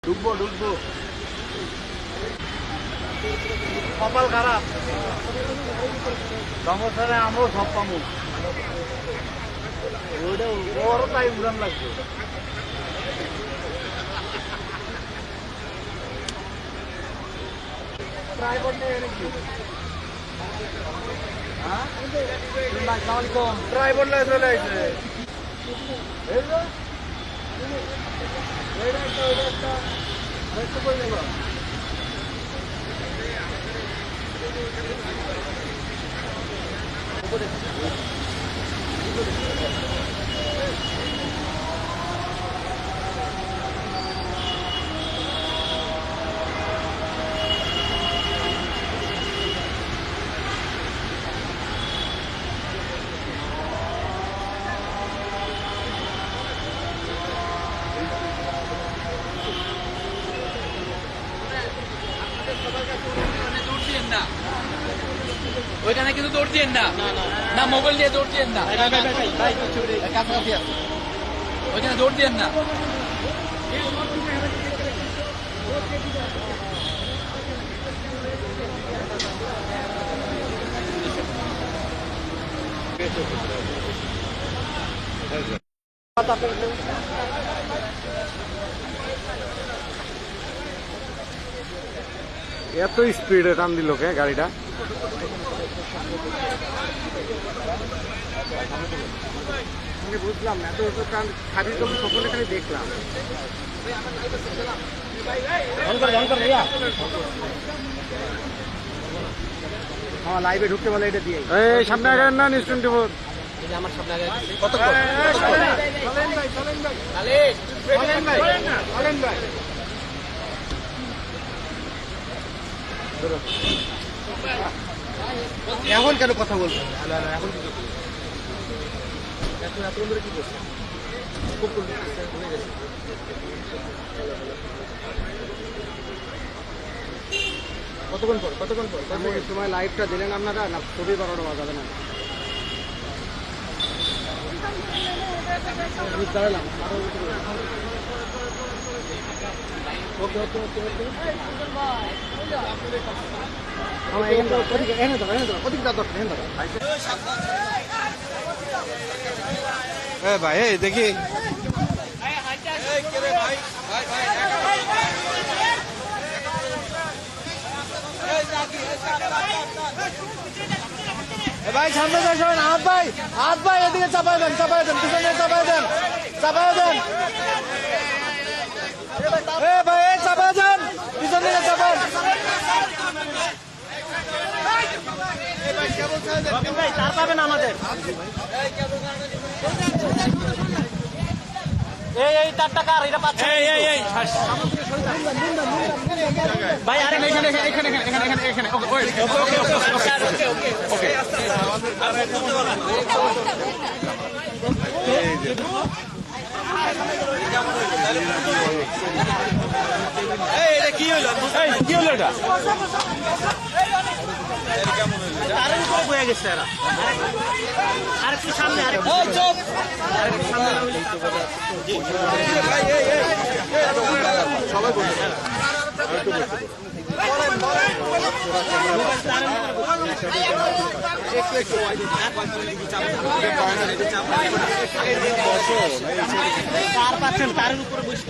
ঢুকবো কপাল খারাপ সমস্যা নেই, আমরাও সব পাবো। ওইটা ওরও তাই উড়ান লাগবে। ট্রাইপড লাগে চলে আসছে। ওইখানে কিন্তু দৌড় দিয়েন না, না মোবাইল দিয়ে দৌড় দিয়েন না, কাছাকাছি আছে, ওইখানে দৌড় দিয়েন না। এত স্পিডে টান দিল কে গাড়িটা? বুঝলাম না, এত টান খাবি তো সকলে খালি দেখলাম। হ্যাঁ, লাইভে ঢুকতে বলে এটা দিয়ে। এই সামনে আগে না নিশ্চয় দেবো। আমার সামনে আগে কত এখন কেন কথা বলবো? এখন কি করছে? কতক্ষণ পর সময় লাইভটা দিলেন আপনারা? না ছবি বানানো যাবে না? দাঁড়ালাম ভাই, দেখি ভাই সামনে যান। হাত ভাই এদিকে চাপাই দেন, পিছনে চাপাই দেন। ভাই চাপাই দেন, পিছন দিকে চাপান। তার পাবেন আমাদের এই 4 টাকা এটা পাচ্ছে ভাই। আরে এখানে এটা কি হলো এটা? তারের উপরে বয়ে গেছে এরা। আরেকটু সামনে, সবাই তারের উপরে বসে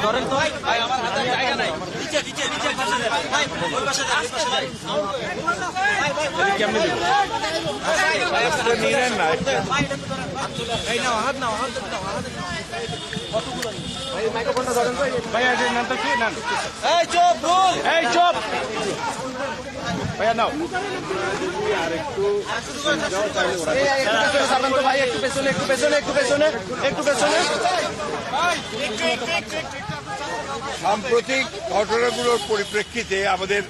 ধরেন তো ভাই, আমার হাতে জায়গা নাই। নিচে ভাই, ওই পাশে কেমনে দিব? নিলেন না, এই নাও, হাত নাও। ভাই মাইক্রোফোনটা ধরেন তো ভাই। নামটা কি? নাম এই চুপ ভুল, এই চুপ ভাইয়া নাও। আর একটু ভাই, একটু পেছনে। সাম্প্রতিক ঘটনাগুলোর পরিপ্রেক্ষিতে আমাদের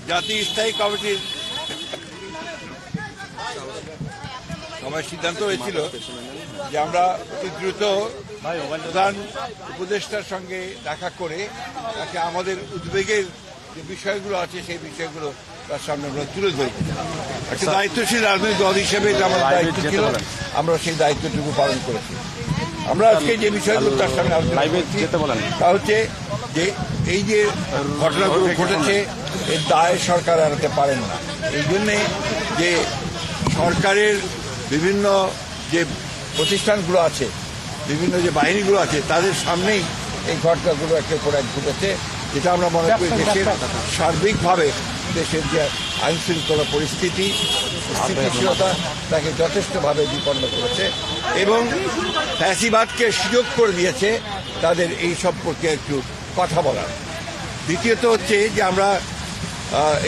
জাতীয় স্থায়ী কমিটির সভায় সিদ্ধান্ত হয়েছিল যে আমরা অতি দ্রুত প্রধান উপদেষ্টার সঙ্গে দেখা করে তাকে আমাদের উদ্বেগের যে বিষয়গুলো আছে সেই বিষয়গুলো তার সামনে আমরা তুলে ধরি। একটা দায়িত্বশীল রাজনৈতিক দল হিসেবে যে আমার দায়িত্ব ছিল, আমরা সেই দায়িত্বটুকু পালন করেছি। আমরা আজকে যে বিষয়গুলো তার সামনে আলোচনা করছি তা হচ্ছে যে এই যে ঘটনাগুলো ঘটেছে এর দায় সরকার এড়াতে পারেন না। এই জন্যে যে সরকারের বিভিন্ন যে প্রতিষ্ঠানগুলো আছে, বিভিন্ন যে বাহিনীগুলো আছে, তাদের সামনেই এই ঘটনাগুলো একের পর এক ঘটেছে, যেটা আমরা মনে করি দেশের সার্বিকভাবে দেশের যে আইন শৃঙ্খলা পরিস্থিতি, স্থিতিশীলতা তাকে যথেষ্টভাবে বিপন্ন করেছে এবং ফ্যাসিবাদকে সুযোগ করে দিয়েছে তাদের এই সম্পর্কে একটু কথা বলার। দ্বিতীয়ত হচ্ছে যে আমরা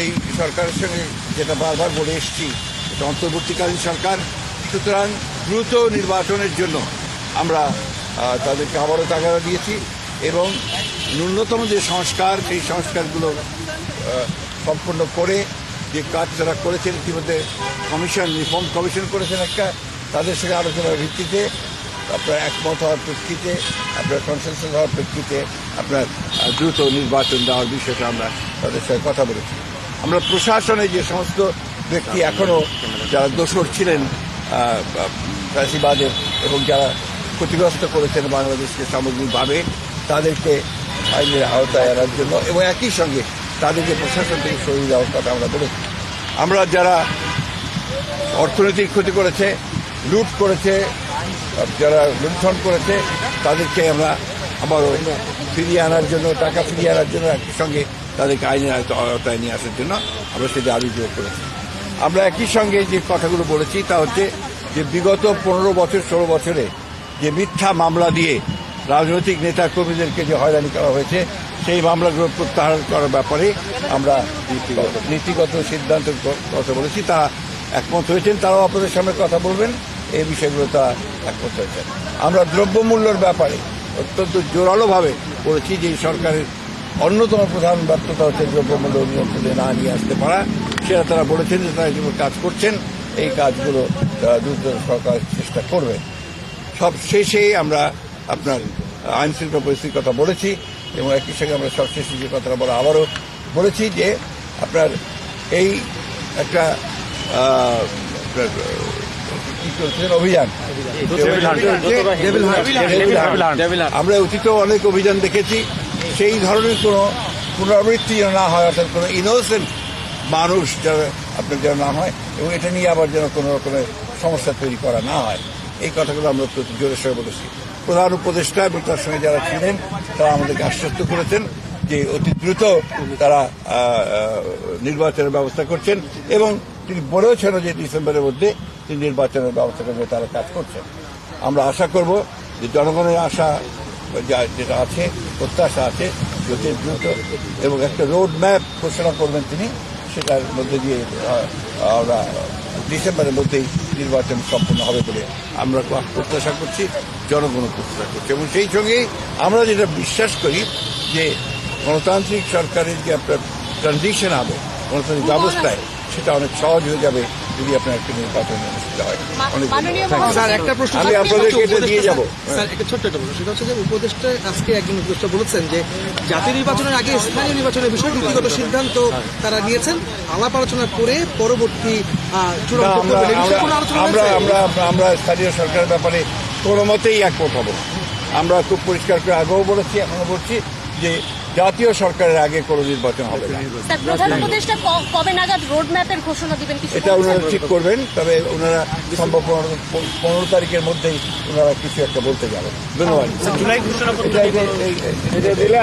এই সরকারের সঙ্গে যেটা বারবার বলে এসেছি, এটা অন্তর্বর্তীকালীন সরকার, সুতরাং দ্রুত নির্বাচনের জন্য আমরা তাদেরকে আবারও তাগাদা দিয়েছি এবং ন্যূনতম যে সংস্কার, সেই সংস্কারগুলো সম্পন্ন করে যে কাজ তারা করেছেন, ইতিমধ্যে কমিশন, রিফর্ম কমিশন করেছেন একটা, তাদের সঙ্গে আলোচনার ভিত্তিতে আপনার একমত হওয়ার প্রেক্ষিতে, আপনার কনসেনসাস হওয়ার প্রেক্ষিতে আপনার দ্রুত নির্বাচন দেওয়ার বিষয়টা আমরা তাদের সঙ্গে কথা বলেছি। আমরা প্রশাসনে যে সমস্ত ব্যক্তি এখনও যারা দোষর ছিলেন ফ্যাসিবাদের এবং যারা ক্ষতিগ্রস্ত করেছেন বাংলাদেশকে সামগ্রিকভাবে, তাদেরকে আইনের আওতায় আনার জন্য এবং একই সঙ্গে তাদেরকে প্রশাসন থেকে সরিয়ে দেওয়ার কথা আমরা বলেছি। আমরা যারা অর্থনৈতিক ক্ষতি করেছে, লুট করেছে, যারা লুণ্ঠন করেছে, তাদেরকে আমরা আবারও ফিরিয়ে আনার জন্য, টাকা ফিরিয়ে আনার জন্য একই সঙ্গে তাদেরকে আইনের আওতায় নিয়ে আসার জন্য আমরা সেটা অভিযোগ করেছি। আমরা একই সঙ্গে যে কথাগুলো বলেছি তা হচ্ছে যে বিগত 15 বছর 16 বছরে যে মিথ্যা মামলা দিয়ে রাজনৈতিক নেতা কর্মীদেরকে যে হয়রানি করা হয়েছে, সেই মামলাগুলো প্রত্যাহার করার ব্যাপারে আমরা নীতিগত সিদ্ধান্ত কথা বলেছি। তারা একমত হয়েছেন, তারাও আপনাদের সামনে কথা বলবেন, এই বিষয়গুলো তারা একমত হয়েছেন। আমরা দ্রব্যমূল্যের ব্যাপারে অত্যন্ত জোরালোভাবে বলেছি যে সরকারের অন্যতম প্রধান ব্যর্থতা হচ্ছে দ্রব্যমূল্য নিয়ন্ত্রণে না নিয়ে আসতে পারা। সেটা তারা বলেছেন যে তারা যেগুলো কাজ করছেন, এই কাজগুলো তারা দ্রুত সরকার চেষ্টা করবে। সব শেষে আমরা আপনার আইন শৃঙ্খলা পরিস্থিতির কথা বলেছি এবং একই সঙ্গে আমরা সবশেষে যে কথাটা বলা আবারও বলেছি যে আপনার এই একটা কি করছেন অভিযান, আমরা অতীতেও অনেক অভিযান দেখেছি, সেই ধরনের কোনো পুনরাবৃত্তি না হয়, অর্থাৎ কোনো ইনোসেন্ট মানুষ যারা আপনার যেন না হয় এবং এটা নিয়ে আবার যেন কোনো রকমের সমস্যা তৈরি করা না হয়, এই কথাগুলো আমরা প্রতি জোরের সঙ্গে বলেছি। প্রধান উপদেষ্টা এবং তার সঙ্গে যারা ছিলেন তারা আমাদেরকে আশ্বস্ত করেছেন যে অতি দ্রুত তারা নির্বাচনের ব্যবস্থা করছেন এবং তিনি বলেওছেন যে ডিসেম্বরের মধ্যে তিনি নির্বাচনের ব্যবস্থা করবে, তারা কাজ করছেন। আমরা আশা করব যে জনগণের আশা যেটা আছে, প্রত্যাশা আছে, যত দ্রুত এবং একটা রোড ম্যাপ ঘোষণা করবেন তিনি, সেটার মধ্যে দিয়ে আমরা ডিসেম্বরের মধ্যেই নির্বাচন সম্পন্ন হবে বলে আমরা প্রত্যাশা করছি, জনগণও প্রত্যাশা করছে। এবং সেই সঙ্গেই আমরা যেটা বিশ্বাস করি যে গণতান্ত্রিক সরকারের যে আপনার ট্রানজিশন হবে গণতান্ত্রিক ব্যবস্থায়, সেটা অনেক সহজ হয়ে যাবে যদি আপনার একটা নির্বাচন অনুষ্ঠিত হয়। আমি আপনাদেরকে এটা দিয়ে যাবো। স্যার, একটা ছোট্ট একটা প্রশ্ন, সেটা হচ্ছে যে উপদেষ্টা আজকে একজন উপদেষ্টা বলেছেন যে জাতীয় নির্বাচনের আগে স্থানীয় নির্বাচনের বিষয়ে নীতিগত সিদ্ধান্ত তারা নিয়েছেন, আলাপ আলোচনা করে পরবর্তী চূড়ান্ত আমরা স্থানীয় সরকারের ব্যাপারে কোনো মতেই একমত হব। আমরা খুব পরিষ্কার করে আগেও বলেছি, এখনো বলছি যে জাতীয় সরকারের আগে কোনো নির্বাচন হবে না। প্রধান উপদেষ্টা কবে নাগাদ রোড ম্যাপের ঘোষণা দিবেন এটা ওনারা ঠিক করবেন, তবে ওনারা সম্ভব 15 তারিখের মধ্যেই ওনারা কিছু একটা বলতে যাবেন। ধন্যবাদ। জুলাই ঘোষণা দিলে